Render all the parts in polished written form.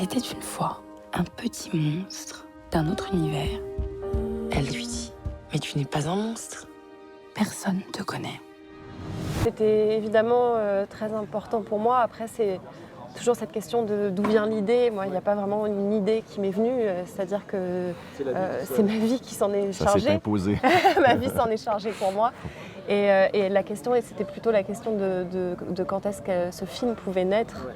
Il était une fois un petit monstre d'un autre univers. Elle lui dit « Mais tu n'es pas un monstre. Personne ne te connaît. » C'était évidemment très important pour moi. Après, c'est toujours cette question de d'où vient l'idée. Moi, il n'y a pas vraiment une idée qui m'est venue. C'est-à-dire que c'est ma vie qui s'en est chargée. Ça s'est imposé. Ma vie s'en est chargée pour moi. Et la question, c'était plutôt la question de quand est-ce que ce film pouvait naître.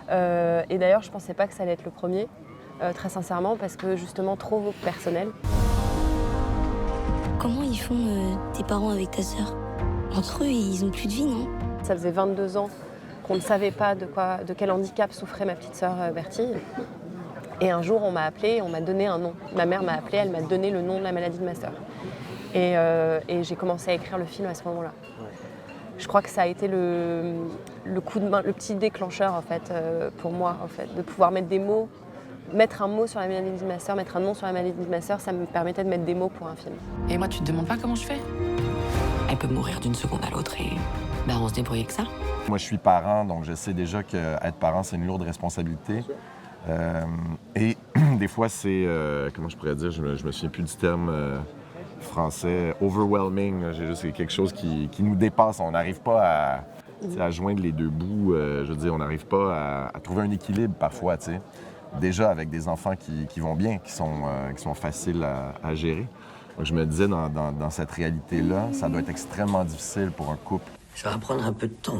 Et d'ailleurs, je ne pensais pas que ça allait être le premier, très sincèrement, parce que justement trop personnel. Comment ils font tes parents avec ta sœur? Entre eux, ils ont plus de vie, non? Ça faisait 22 ans qu'on ne savait pas de quel handicap souffrait ma petite sœur Bertille. Et un jour, on m'a appelée, on m'a donné un nom. Ma mère m'a appelée, elle m'a donné le nom de la maladie de ma sœur. Et j'ai commencé à écrire le film à ce moment-là. Je crois que ça a été le coup de main, le petit déclencheur en fait, pour moi, en fait, de pouvoir mettre des mots, mettre un mot sur la maladie de ma sœur, mettre un nom sur la maladie de ma sœur, ça me permettait de mettre des mots pour un film. Et moi, tu te demandes pas comment je fais? Elle peut mourir d'une seconde à l'autre et on se débrouille avec ça. Moi, je suis parent, donc je sais déjà qu'être parent, c'est une lourde responsabilité. Et des fois, c'est, comment je pourrais dire, je me souviens plus du terme français, overwhelming. J'ai juste quelque chose qui nous dépasse. On n'arrive pas à joindre les deux bouts. Je veux dire, on n'arrive pas à trouver un équilibre parfois, tu sais. Déjà avec des enfants qui vont bien, qui sont faciles à gérer. Donc, je me disais, dans cette réalité-là, ça doit être extrêmement difficile pour un couple. Ça va prendre un peu de temps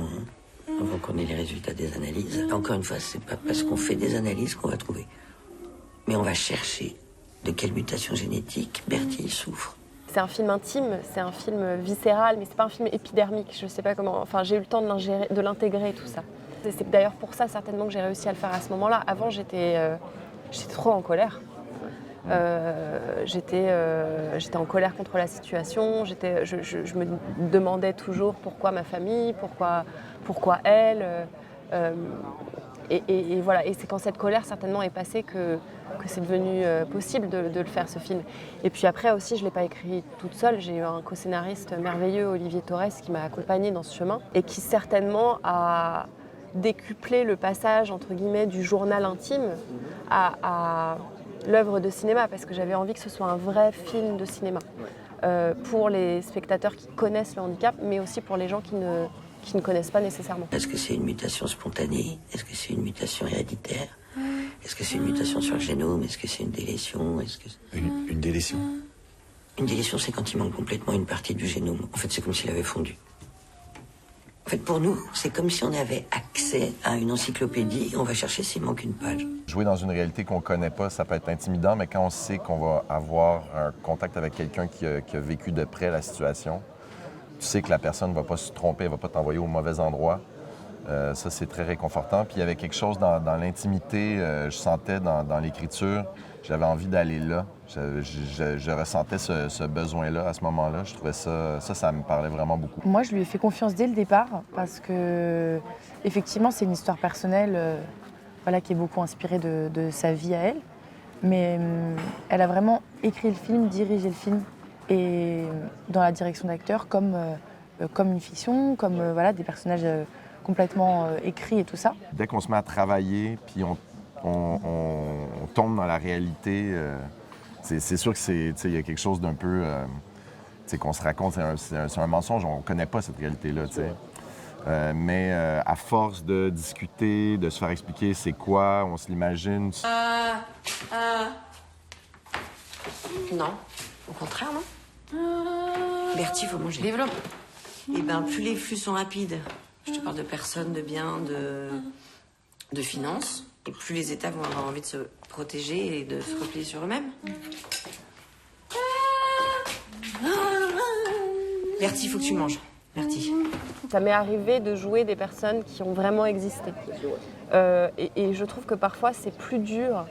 avant qu'on ait les résultats des analyses. Encore une fois, c'est pas parce qu'on fait des analyses qu'on va trouver. Mais on va chercher de quelle mutation génétique Bertille souffre. C'est un film intime, c'est un film viscéral, mais c'est pas un film épidermique. Je sais pas comment. Enfin, j'ai eu le temps de l'intégrer, tout ça. C'est d'ailleurs pour ça certainement que j'ai réussi à le faire à ce moment-là. Avant, j'étais trop en colère. J'étais en colère contre la situation. Je me demandais toujours pourquoi ma famille, pourquoi elle. Et voilà. Et c'est quand cette colère certainement est passée que c'est devenu possible de le faire, ce film. Et puis après aussi, je ne l'ai pas écrit toute seule. J'ai eu un co-scénariste merveilleux, Olivier Torres, qui m'a accompagnée dans ce chemin et qui certainement a décuplé le passage, entre guillemets, du journal intime à l'œuvre de cinéma, parce que j'avais envie que ce soit un vrai film de cinéma pour les spectateurs qui connaissent le handicap, mais aussi pour les gens qui ne connaissent pas nécessairement. Est-ce que c'est une mutation spontanée? Est-ce que c'est une mutation héréditaire? Est-ce que c'est une mutation sur le génome? Est-ce que c'est une délétion? Une délétion? Une délétion, c'est quand il manque complètement une partie du génome. En fait, c'est comme s'il avait fondu. En fait, pour nous, c'est comme si on avait accès à une encyclopédie et on va chercher s'il manque une page. Jouer dans une réalité qu'on ne connaît pas, ça peut être intimidant, mais quand on sait qu'on va avoir un contact avec quelqu'un qui a vécu de près la situation, tu sais que la personne ne va pas se tromper, elle ne va pas t'envoyer au mauvais endroit. Ça, c'est très réconfortant. Puis il y avait quelque chose dans l'intimité, je sentais dans l'écriture, j'avais envie d'aller là. Je ressentais ce besoin-là à ce moment-là. Je trouvais ça me parlait vraiment beaucoup. Moi, je lui ai fait confiance dès le départ parce que, effectivement, c'est une histoire personnelle qui est beaucoup inspirée de sa vie à elle. Mais elle a vraiment écrit le film, dirigé le film, et dans la direction d'acteur comme une fiction, comme des personnages complètement écrits et tout ça. Dès qu'on se met à travailler, puis on tombe dans la réalité, c'est sûr qu'il y a quelque chose d'un peu qu'on se raconte, c'est un mensonge, on ne connaît pas cette réalité-là. Mais à force de discuter, de se faire expliquer c'est quoi, on se l'imagine. Non, au contraire, non. Bertie, il faut manger. Développe. Eh bien, plus les flux sont rapides, je te parle de personnes, de biens, de finances, et plus les États vont avoir envie de se protéger et de se replier sur eux-mêmes. Bertie, il faut que tu manges. Bertie. Ça m'est arrivé de jouer des personnes qui ont vraiment existé. Et je trouve que parfois, c'est plus dur,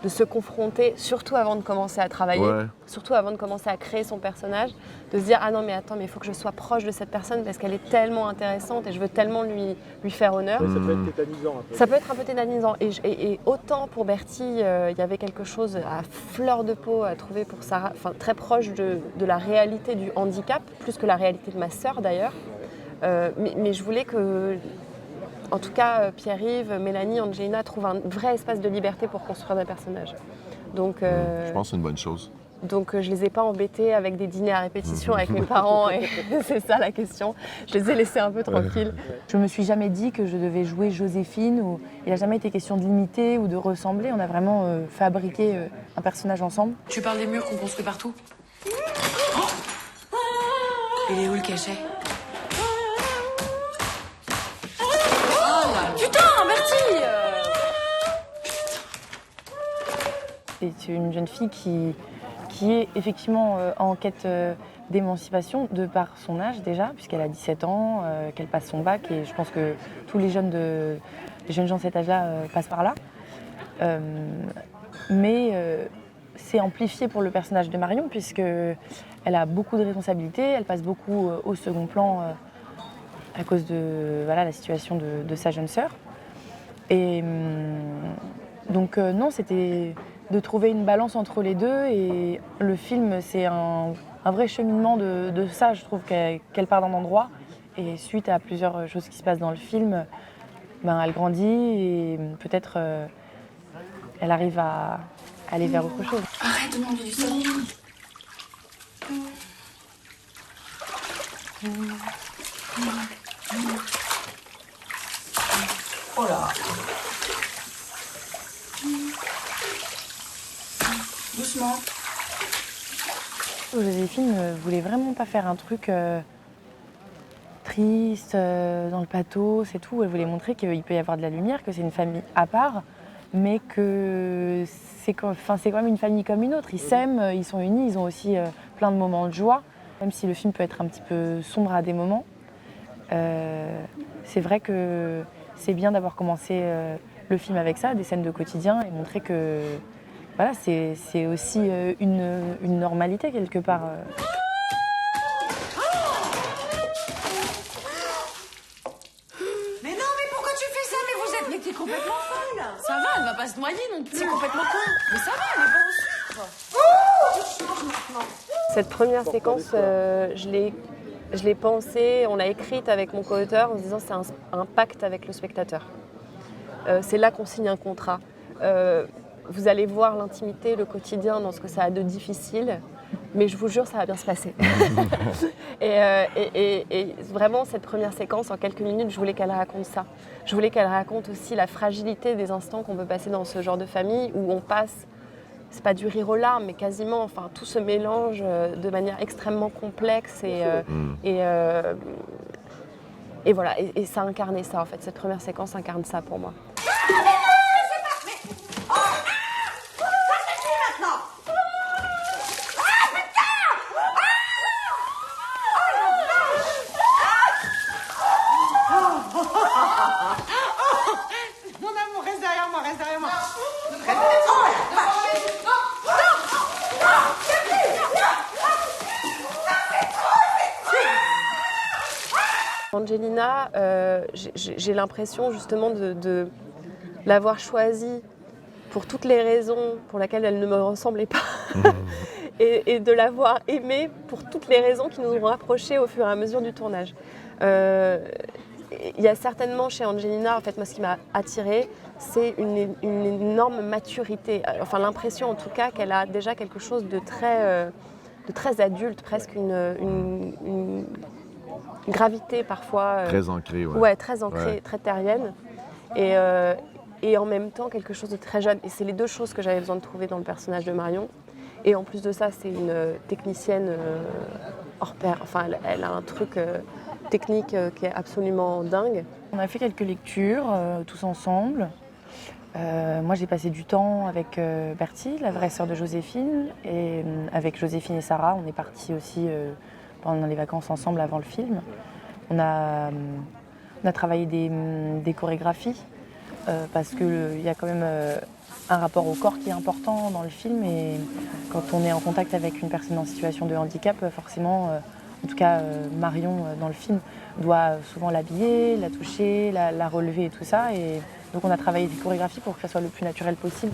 de se confronter, surtout avant de commencer à travailler, surtout avant de commencer à créer son personnage, de se dire « Ah non, mais attends, mais il faut que je sois proche de cette personne parce qu'elle est tellement intéressante et je veux tellement lui faire honneur. » Ça peut être tétanisant un peu. Ça peut être un peu tétanisant. Et autant pour Bertille, il y avait quelque chose à fleur de peau à trouver pour Sarah, très proche de la réalité du handicap, plus que la réalité de ma sœur d'ailleurs. Mais je voulais que en tout cas, Pierre-Yves, Mélanie, Angelina trouvent un vrai espace de liberté pour construire des personnages. Donc, Je pense que c'est une bonne chose. Donc je les ai pas embêtés avec des dîners à répétition avec mes parents et c'est ça la question. Je les ai laissés un peu tranquilles. Je me suis jamais dit que je devais jouer Joséphine. Il n'a jamais été question de l'imiter ou de ressembler. On a vraiment fabriqué un personnage ensemble. Tu parles des murs qu'on construit partout? Il est où le cachet? C'est une jeune fille qui est effectivement en quête d'émancipation de par son âge déjà, puisqu'elle a 17 ans, qu'elle passe son bac, et je pense que tous les jeunes gens de cet âge-là passent par là. Mais c'est amplifié pour le personnage de Marion, puisqu'elle a beaucoup de responsabilités, elle passe beaucoup au second plan à cause de la situation de sa jeune sœur. Et donc non, c'était de trouver une balance entre les deux, et le film c'est un vrai cheminement de ça. Je trouve qu'elle part d'un endroit et suite à plusieurs choses qui se passent dans le film, elle grandit et peut-être elle arrive à aller vers autre chose. Arrête de demander du soleil. Oh là. Doucement. Joséphine ne voulait vraiment pas faire un truc triste, dans le pathos, c'est tout. Elle voulait montrer qu'il peut y avoir de la lumière, que c'est une famille à part, mais que c'est quand même une famille comme une autre. Ils s'aiment, ils sont unis, ils ont aussi plein de moments de joie, même si le film peut être un petit peu sombre à des moments. C'est vrai que c'est bien d'avoir commencé le film avec ça, des scènes de quotidien, et montrer que voilà, c'est aussi une normalité quelque part. Mais non, mais pourquoi tu fais ça? Mais t'es complètement folle. Ça va, elle va pas se noyer non plus. C'est complètement con. Mais ça va, elle est pas au sucre. Cette première séquence, je l'ai pensée, on l'a écrite avec mon co-auteur en se disant c'est un pacte avec le spectateur. C'est là qu'on signe un contrat. Vous allez voir l'intimité, le quotidien dans ce que ça a de difficile, mais je vous jure, ça va bien se passer. et vraiment, cette première séquence, en quelques minutes, je voulais qu'elle raconte ça. Je voulais qu'elle raconte aussi la fragilité des instants qu'on peut passer dans ce genre de famille où on passe, c'est pas du rire aux larmes, mais quasiment, enfin, tout se mélange de manière extrêmement complexe et voilà, et ça incarnait ça en fait. Cette première séquence incarne ça pour moi. Mon amour, reste derrière moi, reste derrière moi. Angelina, j'ai l'impression justement de l'avoir choisie pour toutes les raisons pour lesquelles elle ne me ressemblait pas et de l'avoir aimée pour toutes les raisons qui nous ont rapprochés au fur et à mesure du tournage. Il y a certainement chez Angelina, en fait, moi ce qui m'a attirée, c'est une énorme maturité. Enfin, l'impression en tout cas qu'elle a déjà quelque chose de très adulte, presque une gravité parfois. Très ancrée, ouais. Ouais, très ancrée, Ouais. très terrienne. Et en même temps quelque chose de très jeune. Et c'est les deux choses que j'avais besoin de trouver dans le personnage de Marion. Et en plus de ça, c'est une technicienne hors pair. Enfin, elle a un truc technique qui est absolument dingue. On a fait quelques lectures tous ensemble. Moi, j'ai passé du temps avec Bertie, la vraie sœur de Joséphine, et avec Joséphine et Sarah, on est partis aussi pendant les vacances ensemble avant le film. On a travaillé des chorégraphies parce qu'il y a quand même un rapport au corps qui est important dans le film, et quand on est en contact avec une personne en situation de handicap, forcément, en tout cas Marion dans le film, doit souvent l'habiller, la toucher, la relever et tout ça. Et donc on a travaillé des chorégraphies pour que ça soit le plus naturel possible.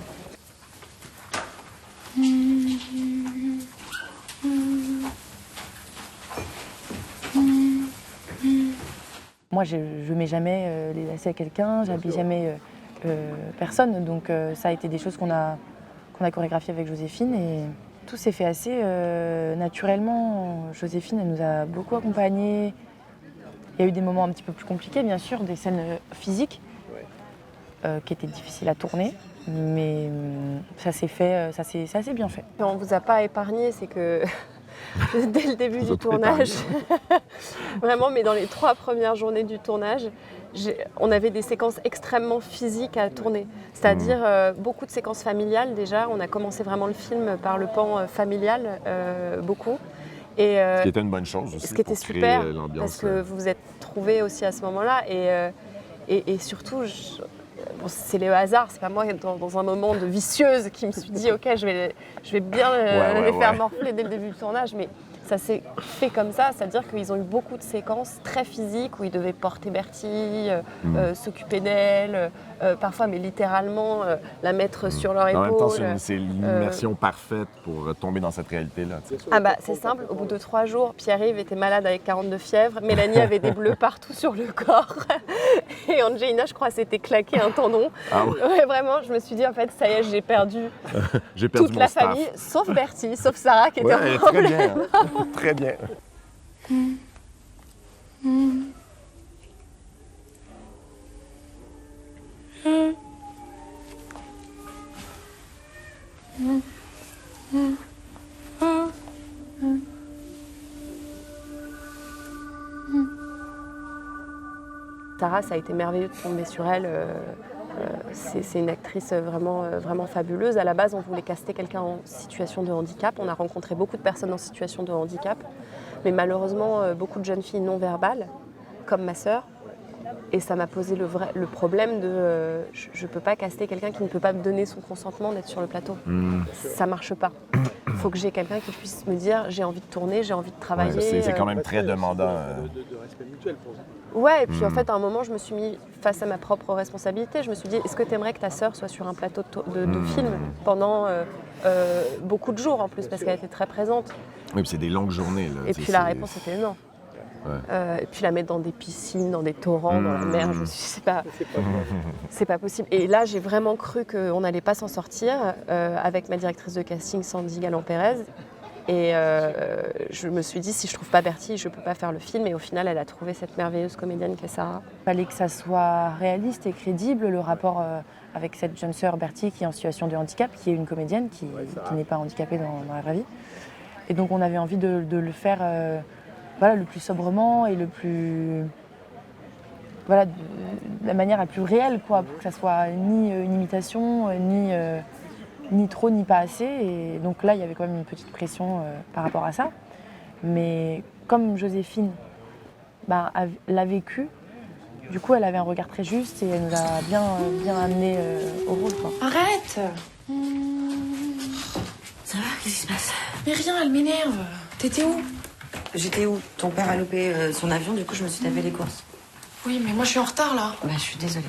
moi, je ne mets jamais les lacets à quelqu'un, j'habille jamais personne. Donc ça a été des choses qu'on a chorégraphiées avec Joséphine et tout s'est fait assez naturellement. Joséphine, elle nous a beaucoup accompagnés. Il y a eu des moments un petit peu plus compliqués, bien sûr, des scènes physiques qui étaient difficiles à tourner. Mais ça s'est fait, ça s'est assez bien fait. On ne vous a pas épargné, c'est que dès le début du tournage, vraiment, mais dans les 3 premières journées du tournage, on avait des séquences extrêmement physiques à tourner. C'est-à-dire beaucoup de séquences familiales déjà. On a commencé vraiment le film par le pan familial, beaucoup. Et, ce qui était une bonne chose aussi. Ce qui était super, parce que vous vous êtes trouvés aussi à ce moment-là. Et surtout, bon, c'est le hasard, c'est pas moi dans un moment de vicieuse qui me suis dit ok, je vais bien les faire morfler dès le début du tournage, mais ça s'est fait comme ça, c'est-à-dire qu'ils ont eu beaucoup de séquences très physiques où ils devaient porter Bertie, s'occuper d'elle, parfois mais littéralement la mettre sur leur épaule. En même temps, c'est l'immersion parfaite pour tomber dans cette réalité-là. Ah bah c'est simple, au bout de 3 jours, Pierre-Yves était malade avec 42 fièvres, Mélanie avait des bleus partout sur le corps et Angelina, je crois, s'était claqué un tendon. Ah ouais. Ouais, vraiment, je me suis dit en fait, ça y est, j'ai perdu toute la famille, sauf Bertie, sauf Sarah qui était en problème. Très bien, très bien. Sarah, ça a été merveilleux de tomber sur elle. C'est une actrice vraiment fabuleuse. À la base, on voulait caster quelqu'un en situation de handicap. On a rencontré beaucoup de personnes en situation de handicap. Mais malheureusement, beaucoup de jeunes filles non verbales, comme ma sœur. Et ça m'a posé le problème de je ne peux pas caster quelqu'un qui ne peut pas me donner son consentement d'être sur le plateau. Ça ne marche pas. Il faut que j'ai quelqu'un qui puisse me dire j'ai envie de tourner, j'ai envie de travailler. Ouais, c'est quand même très demandant. De respect mutuel pour vous. Ouais, et puis en fait, à un moment, je me suis mis face à ma propre responsabilité. Je me suis dit, est-ce que tu aimerais que ta sœur soit sur un plateau de film pendant beaucoup de jours en plus, parce qu'elle était très présente. Oui, puis c'est des longues journées. Là, et puis la réponse était non. Ouais. Et puis la mettre dans des piscines, dans des torrents, dans la mer, je me suis dit, c'est pas possible. Et là, j'ai vraiment cru qu'on n'allait pas s'en sortir avec ma directrice de casting, Sandy Galland-Pérez. Et je me suis dit, si je trouve pas Bertie, je peux pas faire le film. Et au final, elle a trouvé cette merveilleuse comédienne qu'est Sarah. Il fallait que ça soit réaliste et crédible, le rapport avec cette jeune sœur Bertie qui est en situation de handicap, qui est une comédienne, qui n'est pas handicapée dans la vraie vie. Et donc on avait envie de le faire le plus sobrement et le plus... Voilà, de la manière la plus réelle, quoi, pour que ça soit ni une imitation, ni trop, ni pas assez. Et donc là, il y avait quand même une petite pression par rapport à ça. Mais comme Joséphine l'a vécu, du coup, elle avait un regard très juste et elle nous a bien amené au rôle, quoi. Arrête! Ça va? Qu'est-ce qui se passe? Mais rien, elle m'énerve. T'étais où? J'étais où? Ton père a loupé son avion, du coup je me suis tapé les courses. Oui, mais moi je suis en retard là. Bah je suis désolée.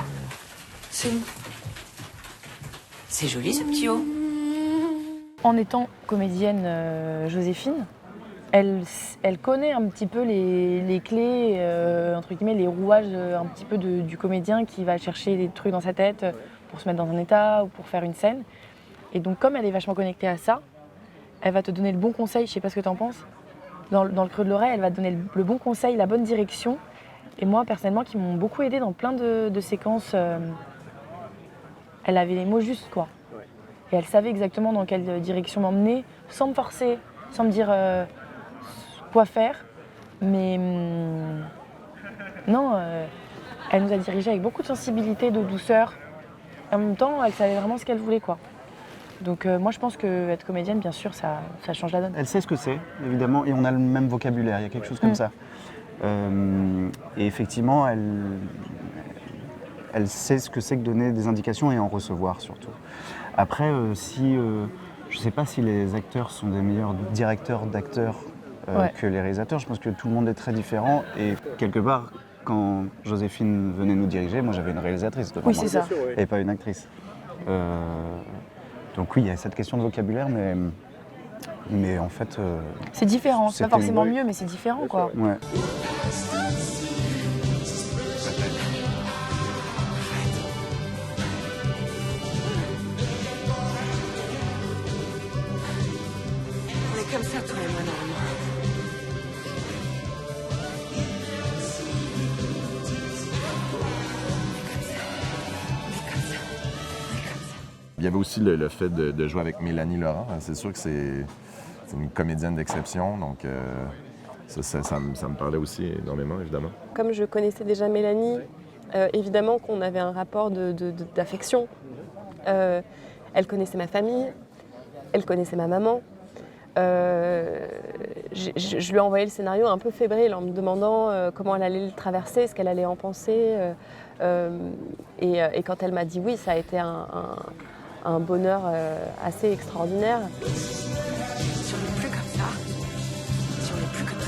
C'est où? C'est joli ce petit haut. En étant comédienne Joséphine, elle connaît un petit peu les clés, entre guillemets, les rouages un petit peu du comédien qui va chercher des trucs dans sa tête pour se mettre dans un état ou pour faire une scène. Et donc comme elle est vachement connectée à ça, elle va te donner le bon conseil, je sais pas ce que t'en penses, dans le creux de l'oreille, elle va te donner le bon conseil, la bonne direction. Et moi, personnellement, qui m'ont beaucoup aidée dans plein de séquences, elle avait les mots justes, quoi. Et elle savait exactement dans quelle direction m'emmener, sans me forcer, sans me dire quoi faire. Mais non, elle nous a dirigés avec beaucoup de sensibilité, de douceur. En même temps, elle savait vraiment ce qu'elle voulait, quoi. Donc moi, je pense qu'être comédienne, bien sûr, ça change la donne. Elle sait ce que c'est, évidemment, et on a le même vocabulaire, il y a quelque chose comme ça. Et effectivement, elle sait ce que c'est que donner des indications et en recevoir, surtout. Après, je ne sais pas si les acteurs sont des meilleurs directeurs d'acteurs que les réalisateurs. Je pense que tout le monde est très différent. Et quelque part, quand Joséphine venait nous diriger, moi j'avais une réalisatrice devant moi. Oui, c'est ça. Et pas une actrice. Donc oui, il y a cette question de vocabulaire, mais en fait... c'est différent, c'est pas c'était forcément mieux, mais c'est différent, quoi. Ouais. comme ça, toi et moi, normalement. Il y avait aussi le fait de jouer avec Mélanie Laurent. C'est sûr que c'est une comédienne d'exception, donc ça me parlait aussi énormément, évidemment. Comme je connaissais déjà Mélanie, évidemment qu'on avait un rapport d'affection. Elle connaissait ma famille, elle connaissait ma maman. Je lui ai envoyé le scénario un peu fébrile en me demandant comment elle allait le traverser, ce qu'elle allait en penser. Et quand elle m'a dit oui, ça a été un bonheur assez extraordinaire. Si on n'est plus comme ça, si on n'est plus comme ça.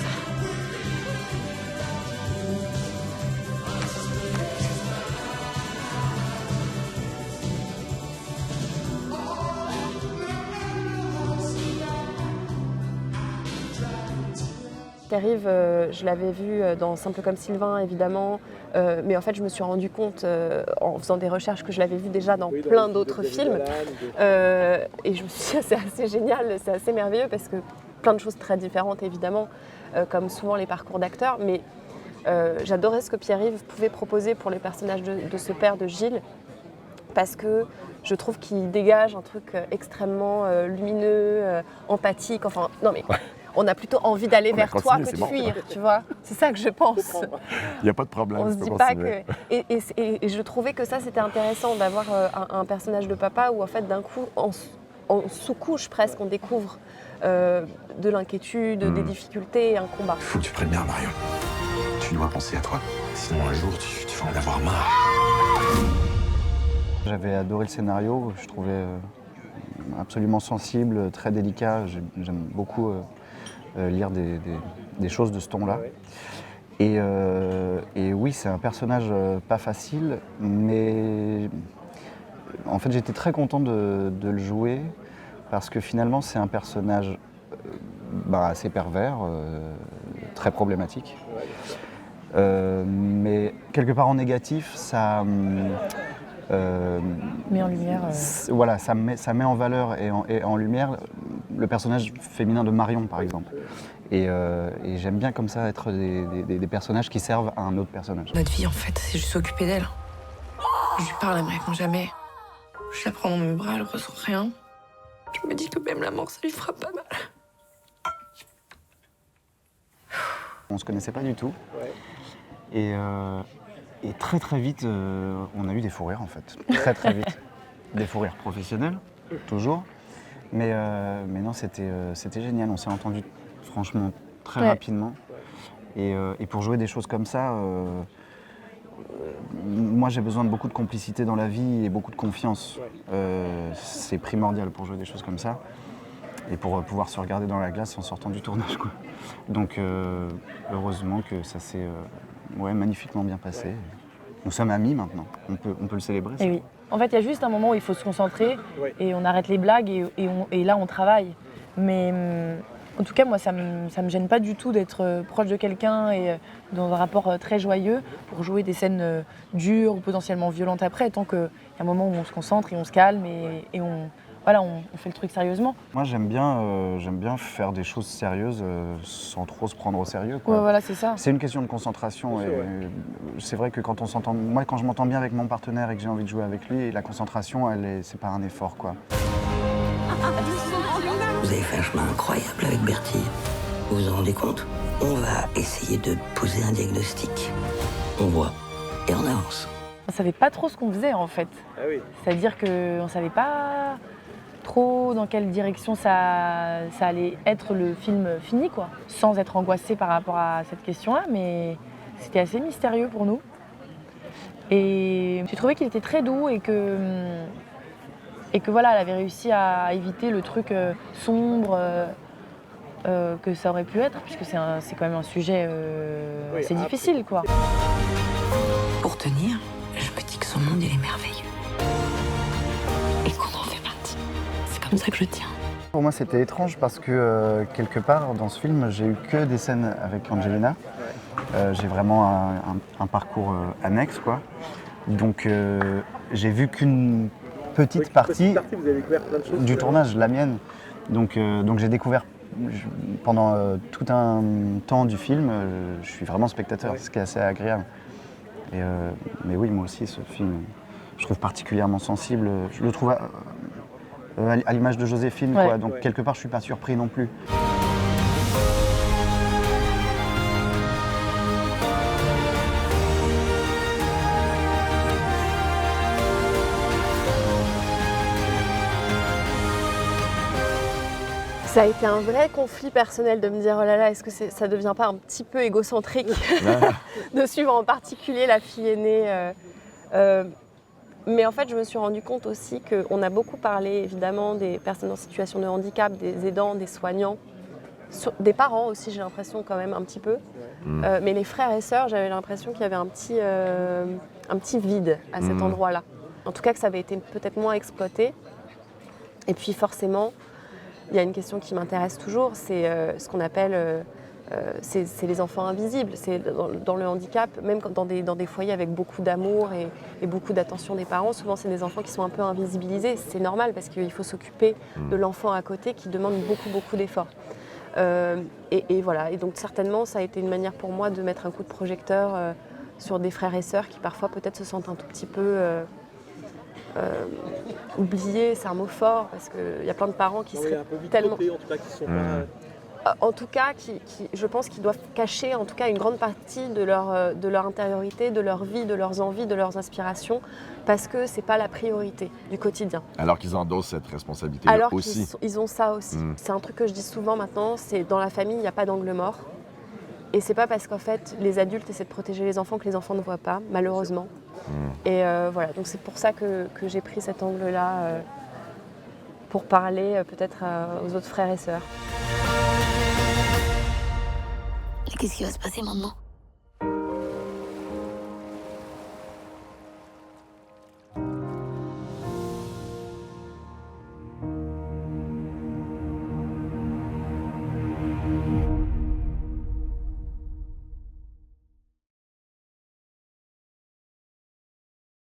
Pierre-Yves, je l'avais vu dans Simple comme Sylvain, évidemment, mais en fait, je me suis rendu compte en faisant des recherches que je l'avais vu déjà dans plein d'autres films. Et je me suis dit, c'est assez génial, c'est assez merveilleux parce que plein de choses très différentes, évidemment, comme souvent les parcours d'acteurs. Mais j'adorais ce que Pierre-Yves pouvait proposer pour les personnages de ce père de Gilles, parce que je trouve qu'il dégage un truc extrêmement lumineux, empathique. Enfin, non mais. On a plutôt envie d'aller vers toi que de fuir, tu vois. C'est ça que je pense. Il n'y a pas de problème. On se dit pas que... Et je trouvais que ça, c'était intéressant d'avoir un personnage de papa où, en fait, d'un coup, en sous-couche presque, on découvre de l'inquiétude, des difficultés et un combat. Il faut que tu prennes bien, Marion. Tu dois penser à toi. Sinon, un jour, tu vas en avoir marre. J'avais adoré le scénario. Je trouvais absolument sensible, très délicat. J'aime beaucoup... lire des choses de ce ton-là. Et oui, c'est un personnage pas facile, mais en fait j'étais très content de le jouer parce que finalement c'est un personnage assez pervers, très problématique. Mais quelque part en négatif, ça... Met en lumière. Voilà, ça met en valeur et en lumière le personnage féminin de Marion, par exemple. Et j'aime bien comme ça être des personnages qui servent à un autre personnage. Notre vie, en fait, c'est juste s'occuper d'elle. Je lui parle, elle me répond jamais. Je la prends dans mes bras, elle ressent rien. Je me dis que même la mort, ça lui fera pas mal. On se connaissait pas du tout. Et très très vite, on a eu des fous rires en fait. Très très vite. Des fous rires professionnels, toujours. Mais non, c'était génial. On s'est entendus franchement très rapidement. Et pour jouer des choses comme ça, moi j'ai besoin de beaucoup de complicité dans la vie et beaucoup de confiance. C'est primordial pour jouer des choses comme ça. Et pour pouvoir se regarder dans la glace en sortant du tournage, quoi. Donc heureusement que ça s'est magnifiquement bien passé. Nous sommes amis maintenant, on peut le célébrer. Et oui. En fait, il y a juste un moment où il faut se concentrer et on arrête les blagues et là on travaille. Mais en tout cas, moi ça me gêne pas du tout d'être proche de quelqu'un et dans un rapport très joyeux pour jouer des scènes dures ou potentiellement violentes après, tant qu'il y a un moment où on se concentre et on se calme et on fait le truc sérieusement. Moi, j'aime bien faire des choses sérieuses sans trop se prendre au sérieux, quoi. Ouais, voilà, c'est ça. C'est une question de concentration. Et c'est vrai que quand je m'entends bien avec mon partenaire et que j'ai envie de jouer avec lui, la concentration, c'est pas un effort, quoi. Vous avez fait un chemin incroyable avec Bertille. Vous vous en rendez compte? On va essayer de poser un diagnostic. On voit et on avance. On savait pas trop ce qu'on faisait, en fait. Ah oui. C'est-à-dire qu'on savait pas trop dans quelle direction ça allait être le film fini, quoi. Sans être angoissé par rapport à cette question-là, mais c'était assez mystérieux pour nous. Et j'ai trouvé qu'il était très doux et que voilà, elle avait réussi à éviter le truc sombre que ça aurait pu être, puisque c'est quand même un sujet assez difficile, quoi. Pour tenir, je me dis que son monde, il est merveilleux. Et qu'on en fait partie. C'est comme ça que je tiens. Pour moi, c'était étrange parce que quelque part, dans ce film, j'ai eu que des scènes avec Angelina. J'ai vraiment un parcours annexe, quoi. Donc, j'ai vu qu'une petite partie vous avez découvert plein de choses, du tournage, la mienne. Donc j'ai découvert pendant tout un temps du film, je suis vraiment spectateur, ce qui est assez agréable. Mais oui, moi aussi, ce film, je trouve particulièrement sensible. Je le trouve à l'image de Joséphine, quoi. Donc quelque part, je suis pas surpris non plus. Ça a été un vrai conflit personnel de me dire oh là là, est-ce que ça devient pas un petit peu égocentrique de suivre en particulier la fille aînée mais en fait, je me suis rendu compte aussi qu'on a beaucoup parlé évidemment des personnes en situation de handicap, des aidants, des soignants, des parents aussi, j'ai l'impression quand même un petit peu. Mais les frères et sœurs, j'avais l'impression qu'il y avait un petit vide à cet endroit-là. En tout cas, que ça avait été peut-être moins exploité. Et puis forcément, il y a une question qui m'intéresse toujours, c'est ce qu'on appelle c'est les enfants invisibles. C'est dans le handicap, même dans des foyers avec beaucoup d'amour et beaucoup d'attention des parents, souvent c'est des enfants qui sont un peu invisibilisés. C'est normal parce qu'il faut s'occuper de l'enfant à côté qui demande beaucoup d'efforts. Et voilà, et donc certainement ça a été une manière pour moi de mettre un coup de projecteur sur des frères et sœurs qui parfois peut-être se sentent un tout petit peu oubliés, c'est un mot fort, parce qu'il y a plein de parents qui seraient un peu vite tellement... cotés, en tout cas, qui sont En tout cas, je pense qu'ils doivent cacher en tout cas une grande partie de leur intériorité, de leur vie, de leurs envies, de leurs aspirations, parce que c'est pas la priorité du quotidien. Alors qu'ils endossent cette responsabilité-là aussi. Alors qu'ils ont ça aussi. C'est un truc que je dis souvent maintenant, c'est dans la famille, il n'y a pas d'angle mort. Et c'est pas parce qu'en fait les adultes essaient de protéger les enfants que les enfants ne voient pas, malheureusement. Et voilà, donc c'est pour ça que j'ai pris cet angle-là pour parler peut-être aux autres frères et sœurs. Mais qu'est-ce qui va se passer maintenant ?